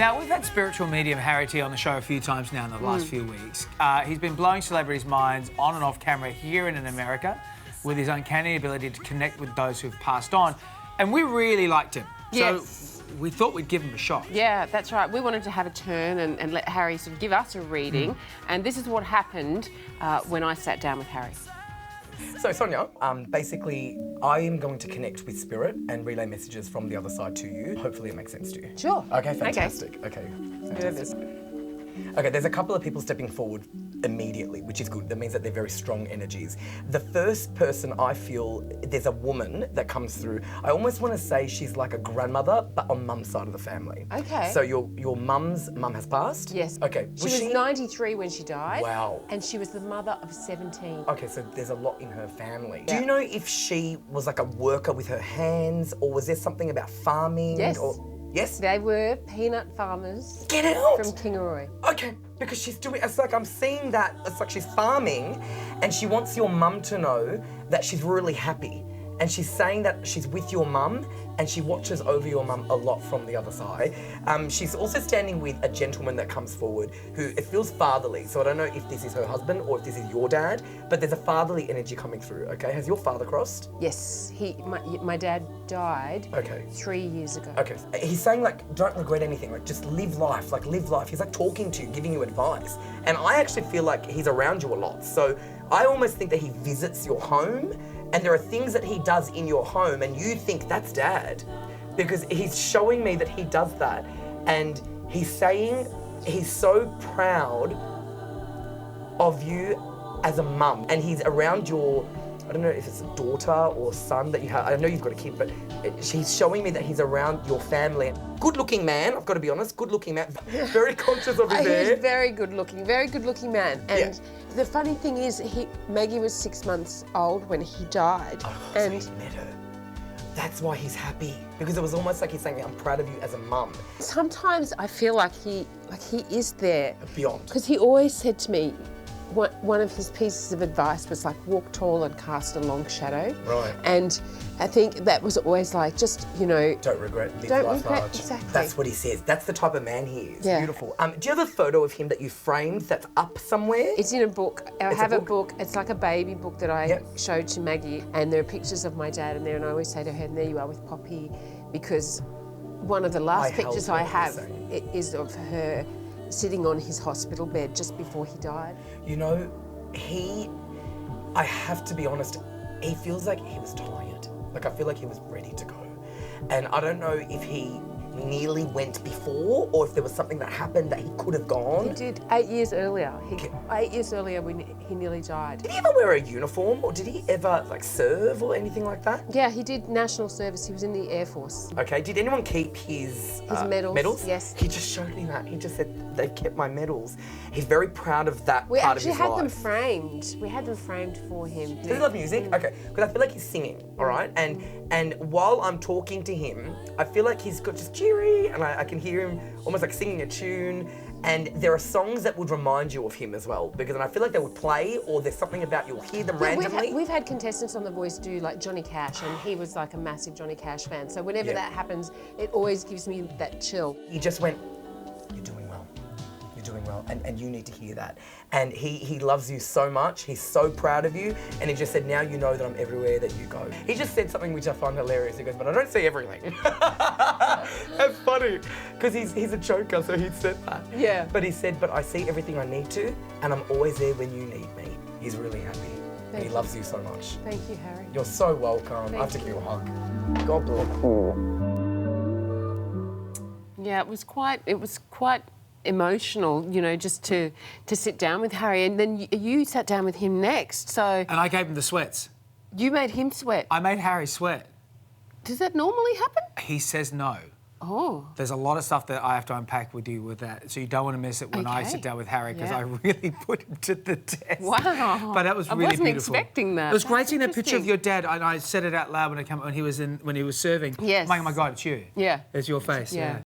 Now, we've had spiritual medium Harry T on the show a few times now in the last few weeks. He's been blowing celebrities' minds on and off camera here and in America with his uncanny ability to connect with those who've passed on. And we really liked him. Yes. So we thought we'd give him a shot. Yeah, that's right. We wanted to have a turn and let Harry sort of give us a reading. And this is what happened when I sat down with Harry. So, Sonia, basically, I am going to connect with Spirit and relay messages from the other side to you. Hopefully it makes sense to you. Sure. Okay, fantastic. Okay. Nervous. Okay, there's a couple of people stepping forward immediately, which is good. That means that they're very strong energies. The first person I feel, there's a woman that comes through. I almost want to say she's like a grandmother, but on mum's side of the family. Okay. So your mum's mum has passed? Yes. Okay. She was 93 when she died. Wow. And she was the mother of 17. Okay, so there's a lot in her family. Yeah. Do you know if she was like a worker with her hands, or was there something about farming? Yes. Yes? They were peanut farmers. Get out! From Kingaroy. Okay, because she's doing, it's like I'm seeing that, it's like she's farming and she wants your mum to know that she's really happy. And she's saying that she's with your mum and she watches over your mum a lot from the other side. She's also standing with a gentleman that comes forward who, it feels fatherly. So I don't know if this is her husband or if this is your dad, but there's a fatherly energy coming through, okay? Has your father crossed? Yes, my dad died 3 years ago. Okay, he's saying like, don't regret anything, like just live life, He's like talking to you, giving you advice. And I actually feel like he's around you a lot. So I almost think that he visits your home and there are things that he does in your home and you think that's dad. Because he's showing me that he does that. And he's saying he's so proud of you as a mum. And he's around your, I don't know if it's a daughter or son that you have. I know you've got a kid, but she's showing me that he's around your family. Good looking man, I've got to be honest, good looking man. Very conscious of his hair. He's very good looking man. And the funny thing is, Maggie was 6 months old when he died. Oh, and so he met her. That's why he's happy. Because it was almost like he's saying, I'm proud of you as a mum. Sometimes I feel like he is there. Beyond. Because he always said to me, one of his pieces of advice was like, walk tall and cast a long shadow. Right. And I think that was always like, just, you know... Don't regret, live life large. Exactly. That's what he says. That's the type of man he is. Yeah. Beautiful. Do you have a photo of him that you framed that's up somewhere? It's in a book. I have a book. It's like a baby book that I showed to Maggie. And there are pictures of my dad in there. And I always say to her, and there you are with Poppy. Because one of the last pictures I have is of her sitting on his hospital bed just before he died. You know, I have to be honest, he feels like he was tired. Like, I feel like he was ready to go. And I don't know if he nearly went before or if there was something that happened that he could have gone. He did 8 years earlier. 8 years earlier when he nearly died. Did he ever wear a uniform or did he ever like serve or anything like that? Yeah, he did national service. He was in the Air Force. Okay, did anyone keep his medals? Medals? Yes. He just showed me that. He just said, they've kept my medals. He's very proud of that part of his life. We actually had them framed. We had them framed for him. Does he love music? Okay, because I feel like he's singing, all right? And while I'm talking to him, I feel like he's got just cheery and I can hear him almost like singing a tune. And there are songs that would remind you of him as well, because I feel like they would play or there's something about you'll hear them randomly. We've had contestants on The Voice do like Johnny Cash, and he was like a massive Johnny Cash fan. So whenever that happens, it always gives me that chill. He just went, you're doing well. You're doing well, and you need to hear that. And he loves you so much, he's so proud of you, and he just said, now you know that I'm everywhere that you go. He just said something which I find hilarious. He goes, but I don't see everything. That's funny, because he's a joker, so he said that. Yeah. But he said, but I see everything I need to, and I'm always there when you need me. He's really happy, and he loves you so much. Thank you, Harry. You're so welcome. I have to give you a hug. God bless you. Yeah, it was quite emotional, you know, just to sit down with Harry, and then you sat down with him next. So. And I gave him the sweats. You made him sweat. I made Harry sweat. Does that normally happen? He says no. Oh. There's a lot of stuff that I have to unpack with you with that, so you don't want to miss it when I sit down with Harry, because I really put him to the test. Wow. But that was really beautiful. I wasn't expecting that. It was great seeing that picture of your dad, and I said it out loud when he was serving. Yes. Oh my God, it's you. Yeah. It's your face. Yeah.